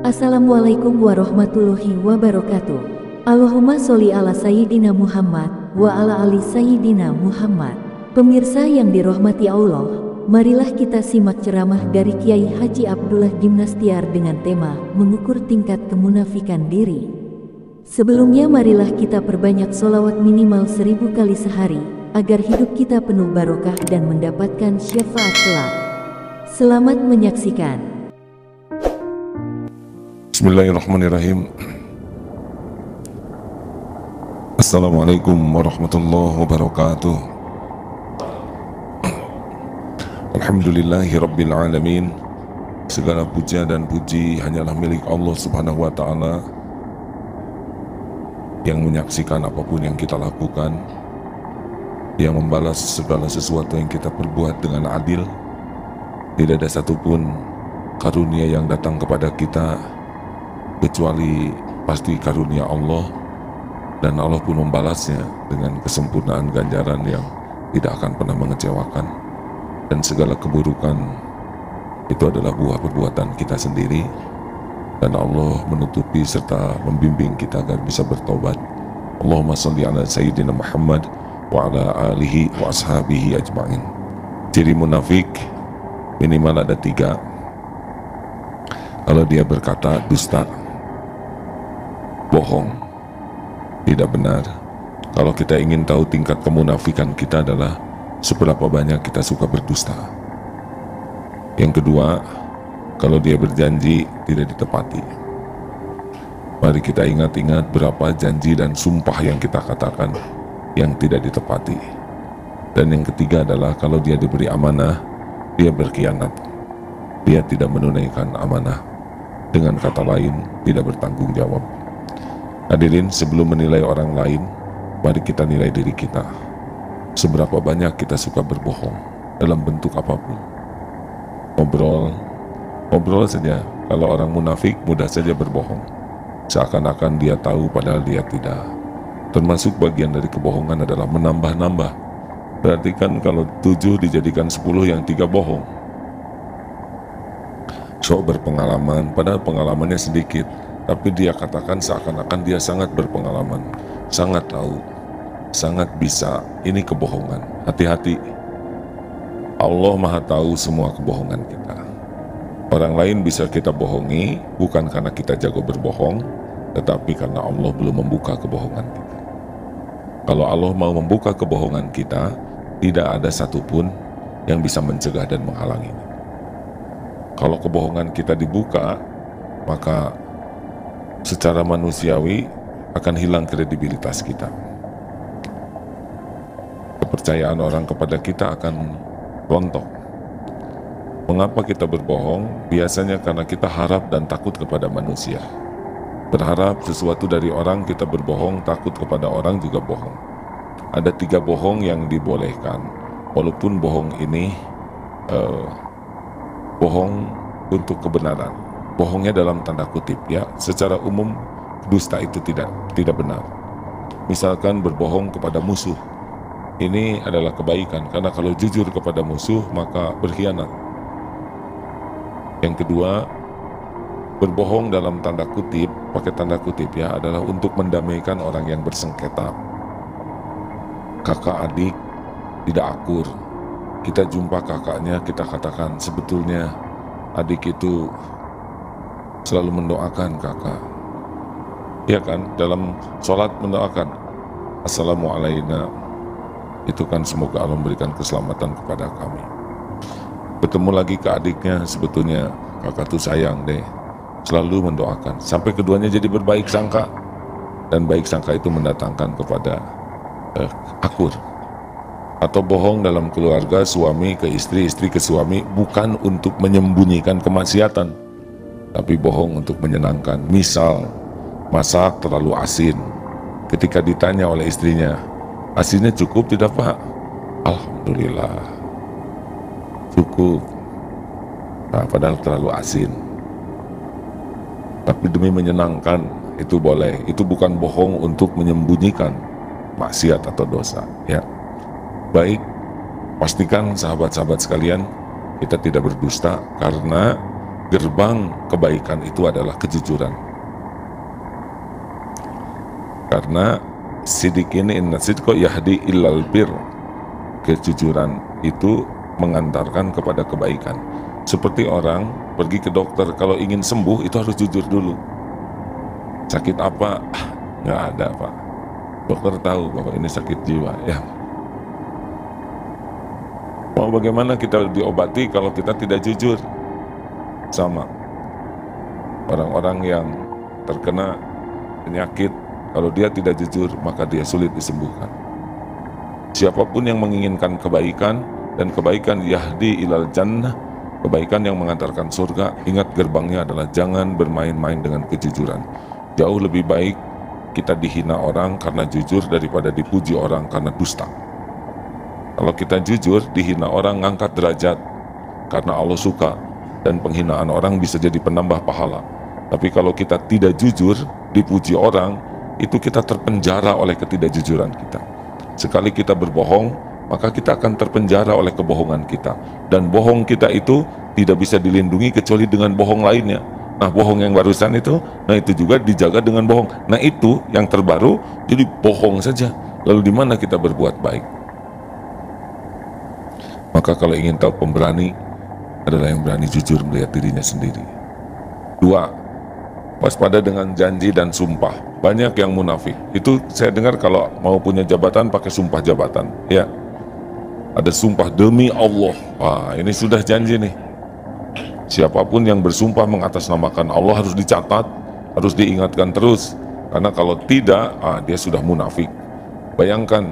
Assalamualaikum warahmatullahi wabarakatuh. Allahumma sholli ala Sayyidina Muhammad wa ala ali Sayyidina Muhammad. Pemirsa yang dirahmati Allah, marilah kita simak ceramah dari Kiai Haji Abdullah Gimnastiar dengan tema mengukur tingkat kemunafikan diri. Sebelumnya marilah kita perbanyak sholawat minimal 1000 kali sehari, agar hidup kita penuh barokah dan mendapatkan syafaat kelak. Selamat menyaksikan. Bismillahirrahmanirrahim. Assalamualaikum warahmatullahi wabarakatuh. Alhamdulillahi rabbil alamin. Segala puja dan puji hanyalah milik Allah subhanahu wa ta'ala, yang menyaksikan apapun yang kita lakukan, yang membalas segala sesuatu yang kita perbuat dengan adil. Tidak ada satupun karunia yang datang kepada kita kecuali pasti karunia Allah, dan Allah pun membalasnya dengan kesempurnaan ganjaran yang tidak akan pernah mengecewakan. Dan segala keburukan itu adalah buah perbuatan kita sendiri, dan Allah menutupi serta membimbing kita agar bisa bertobat. Allahumma sholli ala Sayyidina Muhammad wa ala alihi wa ashabihi ajma'in. Ciri munafik minimal ada 3. Kalau dia berkata dusta, bohong, tidak benar. Kalau kita ingin tahu tingkat kemunafikan kita adalah seberapa banyak kita suka berdusta. Yang kedua, kalau dia berjanji tidak ditepati. Mari kita ingat-ingat berapa janji dan sumpah yang kita katakan yang tidak ditepati. Dan yang ketiga adalah kalau dia diberi amanah, dia berkhianat. Dia tidak menunaikan amanah. Dengan kata lain, tidak bertanggung jawab. Hadirin, sebelum menilai orang lain, mari kita nilai diri kita. Seberapa banyak kita suka berbohong dalam bentuk apapun. Ngobrol saja. Kalau orang munafik mudah saja berbohong, seakan-akan dia tahu padahal dia tidak. Termasuk bagian dari kebohongan adalah menambah-nambah. Berarti kan kalau 7 dijadikan 10, yang 3 bohong. Sok berpengalaman, padahal pengalamannya sedikit, tapi dia katakan seakan-akan dia sangat berpengalaman, sangat tahu, sangat bisa. Ini kebohongan. Hati-hati. Allah Maha tahu semua kebohongan kita. Orang lain bisa kita bohongi bukan karena kita jago berbohong, tetapi karena Allah belum membuka kebohongan kita. Kalau Allah mau membuka kebohongan kita, tidak ada satupun yang bisa mencegah dan menghalanginya. Kalau kebohongan kita dibuka, maka secara manusiawi akan hilang kredibilitas kita. Kepercayaan orang kepada kita akan rontok. Mengapa kita berbohong? Biasanya karena kita harap dan takut kepada manusia. Berharap sesuatu dari orang, kita berbohong, takut kepada orang juga bohong. Ada 3 bohong yang dibolehkan. Walaupun bohong ini bohong untuk kebenaran. Bohongnya dalam tanda kutip, ya. Secara umum dusta itu tidak benar. Misalkan berbohong kepada musuh, ini adalah kebaikan, karena kalau jujur kepada musuh maka berkhianat. Yang kedua, berbohong dalam tanda kutip, pakai tanda kutip ya, adalah untuk mendamaikan orang yang bersengketa. Kakak adik tidak akur, kita jumpa kakaknya, kita katakan sebetulnya adik itu selalu mendoakan kakak, ya kan, dalam sholat mendoakan Assalamualaikum, itu kan semoga Allah memberikan keselamatan kepada kami. Bertemu lagi ke adiknya, sebetulnya kakak tuh sayang deh, selalu mendoakan, sampai keduanya jadi berbaik sangka, dan baik sangka itu mendatangkan kepada akur. Atau bohong dalam keluarga, suami ke istri, istri ke suami, bukan untuk menyembunyikan kemaksiatan, tapi bohong untuk menyenangkan. Misal, masak terlalu asin. Ketika ditanya oleh istrinya, asinnya cukup tidak Pak? Alhamdulillah, cukup. Nah, padahal terlalu asin. Tapi demi menyenangkan, itu boleh. Itu bukan bohong untuk menyembunyikan maksiat atau dosa, ya. Baik, pastikan sahabat-sahabat sekalian, kita tidak berdusta, karena gerbang kebaikan itu adalah kejujuran. Karena sidik ini, inna sidqa yahdi illal bir, kejujuran itu mengantarkan kepada kebaikan. Seperti orang pergi ke dokter, kalau ingin sembuh itu harus jujur dulu. Sakit apa? Nggak ada, Pak. Dokter tahu bahwa ini sakit jiwa. Ya, mau bagaimana kita diobati kalau kita tidak jujur? Sama orang-orang yang terkena penyakit, kalau dia tidak jujur maka dia sulit disembuhkan. Siapapun yang menginginkan kebaikan, dan kebaikan yahdi ilal jannah, kebaikan yang mengantarkan surga, ingat gerbangnya adalah jangan bermain-main dengan kejujuran. Jauh lebih baik kita dihina orang karena jujur daripada dipuji orang karena dusta. Kalau kita jujur, dihina orang ngangkat derajat karena Allah suka, dan penghinaan orang bisa jadi penambah pahala. Tapi kalau kita tidak jujur, dipuji orang, itu kita terpenjara oleh ketidakjujuran kita. Sekali kita berbohong, maka kita akan terpenjara oleh kebohongan kita. Dan bohong kita itu tidak bisa dilindungi kecuali dengan bohong lainnya. Nah, bohong yang barusan itu, nah itu juga dijaga dengan bohong. Nah, itu yang terbaru jadi bohong saja. Lalu di mana kita berbuat baik? Maka kalau ingin tahu pemberani adalah yang berani jujur melihat dirinya sendiri. 2, waspada dengan janji dan sumpah. Banyak yang munafik. Itu saya dengar kalau mau punya jabatan pakai sumpah jabatan. Ya, ada sumpah demi Allah. Wah, ini sudah janji nih. Siapapun yang bersumpah mengatasnamakan Allah harus dicatat, harus diingatkan terus. Karena kalau tidak, dia sudah munafik. Bayangkan,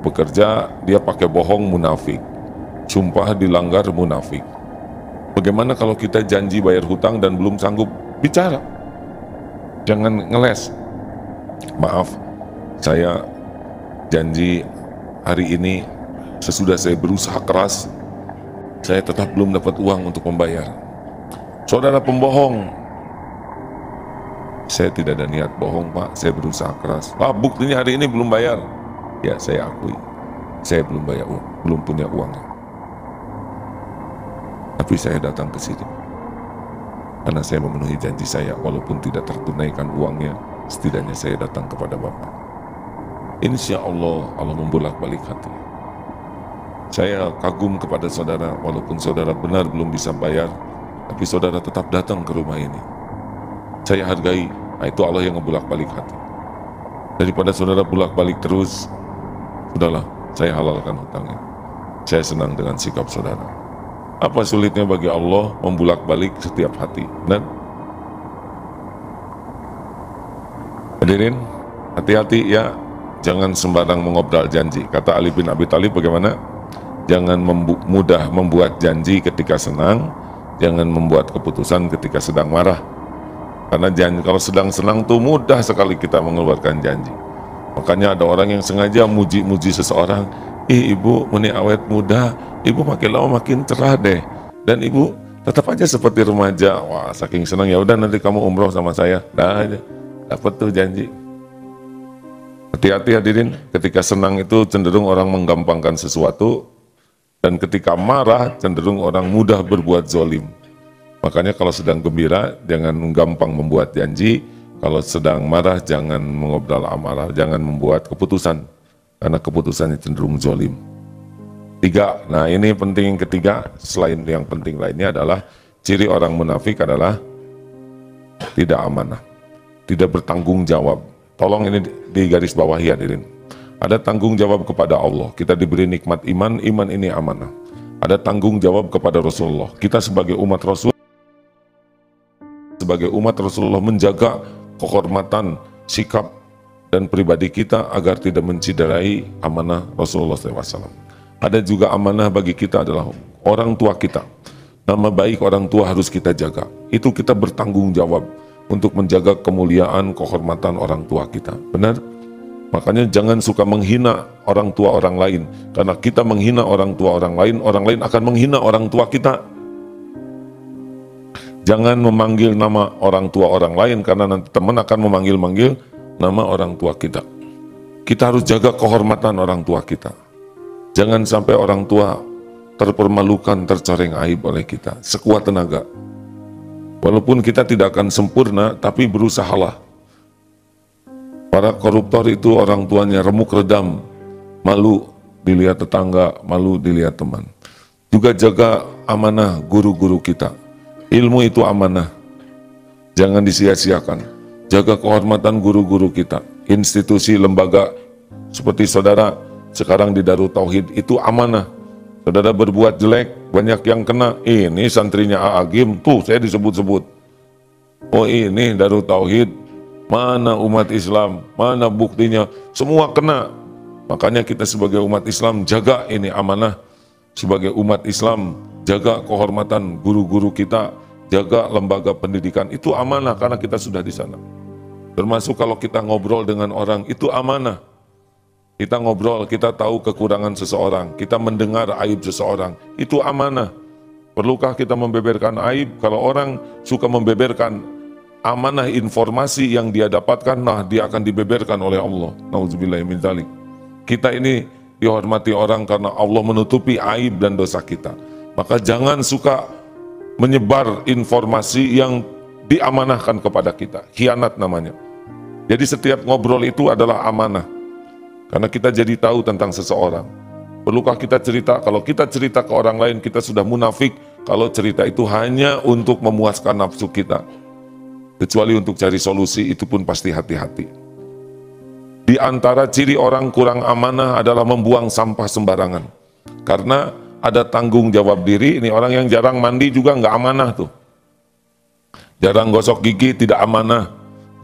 bekerja dia pakai bohong, munafik. Sumpah dilanggar, munafik. Bagaimana kalau kita janji bayar hutang dan belum sanggup bicara? Jangan ngeles. Maaf, saya janji hari ini, sesudah saya berusaha keras, saya tetap belum dapat uang untuk membayar. Saudara pembohong. Saya tidak ada niat bohong, Pak. Saya berusaha keras. Buktinya hari ini belum bayar. Ya, saya akui. Saya belum bayar uang, belum punya uangnya. Tapi saya datang ke sini karena saya memenuhi janji saya, walaupun tidak tertunaikan uangnya, setidaknya saya datang kepada Bapak. Insya Allah, Allah membolak-balik hati. Saya kagum kepada saudara, walaupun saudara benar belum bisa bayar, tapi saudara tetap datang ke rumah ini. Saya hargai, itu Allah yang ngebolak-balik hati. Daripada saudara bolak-balik terus, sudahlah, saya halalkan hutangnya. Saya senang dengan sikap saudara. Apa sulitnya bagi Allah membulak-balik setiap hati? Dan hadirin, hati-hati ya, jangan sembarang mengobral janji. Kata Ali bin Abi Thalib bagaimana? Jangan mudah membuat janji ketika senang, jangan membuat keputusan ketika sedang marah. Karena janji, kalau sedang senang tuh mudah sekali kita mengeluarkan janji. Makanya ada orang yang sengaja muji-muji seseorang, ibu meni awet muda, ibu makin lama makin cerah deh, dan ibu tetap aja seperti remaja. Wah, saking senang, ya udah nanti kamu umroh sama saya, dah aja dapat tuh janji. Hati-hati hadirin, ketika senang itu cenderung orang menggampangkan sesuatu, dan ketika marah cenderung orang mudah berbuat zolim. Makanya kalau sedang gembira jangan gampang membuat janji, kalau sedang marah jangan mengobrol amarah, jangan membuat keputusan, karena keputusannya cenderung zolim. 3, nah ini penting ketiga, selain yang penting lainnya adalah ciri orang munafik adalah tidak amanah, tidak bertanggung jawab. Tolong ini di garis bawahi hadirin. Ada tanggung jawab kepada Allah, kita diberi nikmat iman, iman ini amanah. Ada tanggung jawab kepada Rasulullah, kita sebagai umat Rasulullah menjaga kehormatan, sikap, dan pribadi kita agar tidak menciderai amanah Rasulullah SAW. Ada juga amanah bagi kita adalah orang tua kita. Nama baik orang tua harus kita jaga. Itu kita bertanggung jawab untuk menjaga kemuliaan, kehormatan orang tua kita. Benar? Makanya jangan suka menghina orang tua orang lain. Karena kita menghina orang tua orang lain akan menghina orang tua kita. Jangan memanggil nama orang tua orang lain, karena nanti teman akan memanggil-manggil nama orang tua kita. Kita harus jaga kehormatan orang tua kita. Jangan sampai orang tua terpermalukan, tercoreng aib oleh kita, sekuat tenaga. Walaupun kita tidak akan sempurna, tapi berusahalah. Para koruptor itu orang tuanya remuk redam, malu dilihat tetangga, malu dilihat teman. Juga jaga amanah guru-guru kita. Ilmu itu amanah, jangan disia-siakan. Jaga kehormatan guru-guru kita. Institusi, lembaga seperti saudara sekarang di Darut Tauhid itu amanah. Saudara berbuat jelek, banyak yang kena. Ini santrinya Agim, tuh saya disebut-sebut. Oh ini Darut Tauhid, mana umat Islam, mana buktinya, semua kena. Makanya kita sebagai umat Islam jaga ini amanah. Sebagai umat Islam, jaga kehormatan guru-guru kita, jaga lembaga pendidikan, itu amanah karena kita sudah di sana. Termasuk kalau kita ngobrol dengan orang, itu amanah. Kita ngobrol, kita tahu kekurangan seseorang, kita mendengar aib seseorang, itu amanah. Perlukah kita membeberkan aib? Kalau orang suka membeberkan amanah informasi yang dia dapatkan, nah dia akan dibeberkan oleh Allah. Nauzubillahi min dzalik. Kita ini dihormati orang karena Allah menutupi aib dan dosa kita. Maka jangan suka menyebar informasi yang diamanahkan kepada kita. Khianat namanya. Jadi setiap ngobrol itu adalah amanah. Karena kita jadi tahu tentang seseorang. Perlukah kita cerita? Kalau kita cerita ke orang lain, kita sudah munafik. Kalau cerita itu hanya untuk memuaskan nafsu kita. Kecuali untuk cari solusi, itu pun pasti hati-hati. Di antara ciri orang kurang amanah adalah membuang sampah sembarangan. Karena ada tanggung jawab diri, ini orang yang jarang mandi juga nggak amanah tuh. Jarang gosok gigi tidak amanah.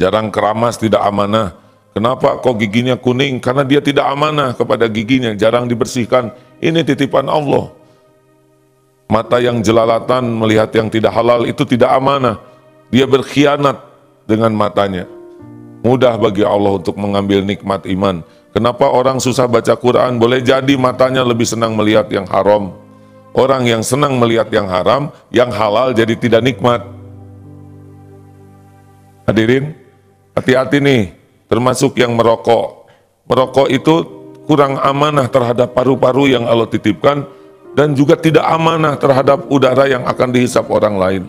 Jarang keramas tidak amanah. Kenapa kok giginya kuning? Karena dia tidak amanah kepada giginya, jarang dibersihkan. Ini titipan Allah. Mata yang jelalatan melihat yang tidak halal itu tidak amanah. Dia berkhianat dengan matanya. Mudah bagi Allah untuk mengambil nikmat iman. Kenapa orang susah baca Quran? Boleh jadi matanya lebih senang melihat yang haram. Orang yang senang melihat yang haram, yang halal jadi tidak nikmat. Hadirin, hati-hati nih. Termasuk yang merokok. Merokok itu kurang amanah terhadap paru-paru yang Allah titipkan dan juga tidak amanah terhadap udara yang akan dihisap orang lain.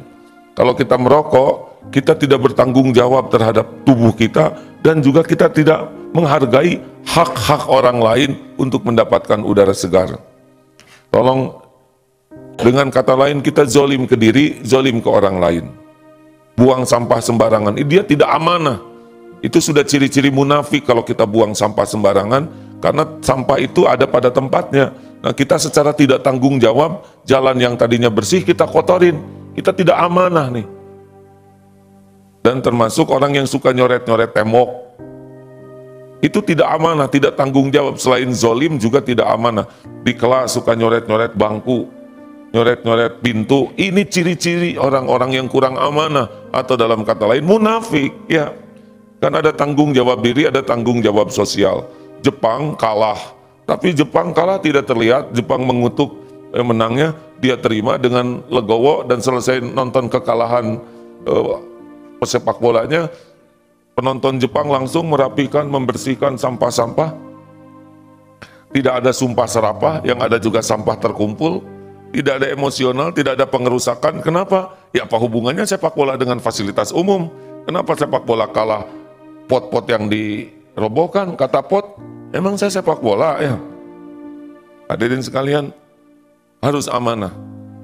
Kalau kita merokok, kita tidak bertanggung jawab terhadap tubuh kita dan juga kita tidak menghargai hak-hak orang lain untuk mendapatkan udara segar. Tolong, dengan kata lain kita zolim ke diri, zolim ke orang lain. Buang sampah sembarangan, dia tidak amanah. Itu sudah ciri-ciri munafik kalau kita buang sampah sembarangan, karena sampah itu ada pada tempatnya. Nah, kita secara tidak tanggung jawab, jalan yang tadinya bersih kita kotorin, kita tidak amanah nih. Dan termasuk orang yang suka nyoret-nyoret tembok, itu tidak amanah, tidak tanggung jawab. Selain zolim juga tidak amanah. Di kelas suka nyoret-nyoret bangku, nyoret-nyoret pintu, ini ciri-ciri orang-orang yang kurang amanah, atau dalam kata lain munafik, ya. Kan ada tanggung jawab diri, ada tanggung jawab sosial. Jepang kalah, tapi Jepang kalah tidak terlihat. Jepang mengutuk menangnya, dia terima dengan legowo dan selesai nonton kekalahan pesepak bolanya. Penonton Jepang langsung merapikan, membersihkan sampah-sampah. Tidak ada sumpah serapah, yang ada juga sampah terkumpul. Tidak ada emosional, tidak ada pengerusakan. Kenapa? Ya apa hubungannya sepak bola dengan fasilitas umum? Kenapa sepak bola kalah? Pot-pot yang dirobohkan, kata pot, emang saya sepak bola ya? Hadirin sekalian, harus amanah.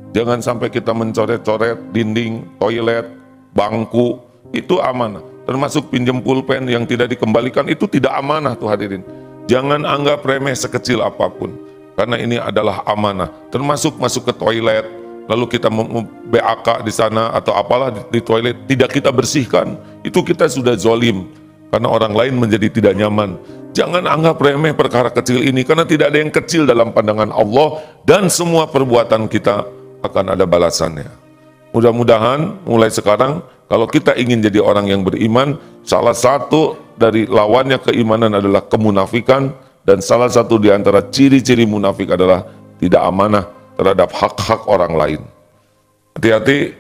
Jangan sampai kita mencoret-coret dinding, toilet, bangku, itu amanah. Termasuk pinjam pulpen yang tidak dikembalikan, itu tidak amanah tuh hadirin. Jangan anggap remeh sekecil apapun, karena ini adalah amanah. Termasuk masuk ke toilet, lalu kita BAK di sana atau apalah di toilet, tidak kita bersihkan, itu kita sudah zolim. Karena orang lain menjadi tidak nyaman. Jangan anggap remeh perkara kecil ini, karena tidak ada yang kecil dalam pandangan Allah, dan semua perbuatan kita akan ada balasannya. Mudah-mudahan mulai sekarang, kalau kita ingin jadi orang yang beriman, salah satu dari lawannya keimanan adalah kemunafikan, dan salah satu di antara ciri-ciri munafik adalah tidak amanah terhadap hak-hak orang lain. Hati-hati,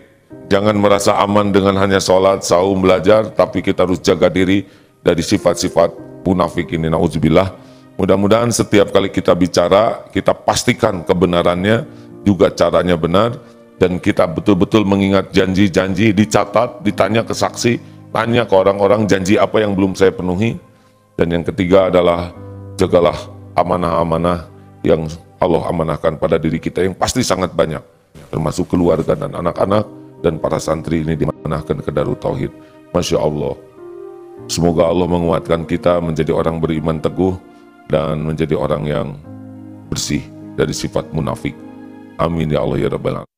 jangan merasa aman dengan hanya sholat, saum, belajar, tapi kita harus jaga diri dari sifat-sifat munafik ini. Nauzubillah. Mudah-mudahan setiap kali kita bicara, kita pastikan kebenarannya, juga caranya benar. dan kita betul-betul mengingat janji-janji, dicatat, ditanya ke saksi, tanya ke orang-orang janji apa yang belum saya penuhi. Dan yang ketiga adalah jagalah amanah-amanah yang Allah amanahkan pada diri kita yang pasti sangat banyak, termasuk keluarga dan anak-anak, dan para santri ini dimanahkan ke Darut Tauhid. Masya Allah. Semoga Allah menguatkan kita menjadi orang beriman teguh dan menjadi orang yang bersih dari sifat munafik. Amin ya Allah ya Rabbal Alamin.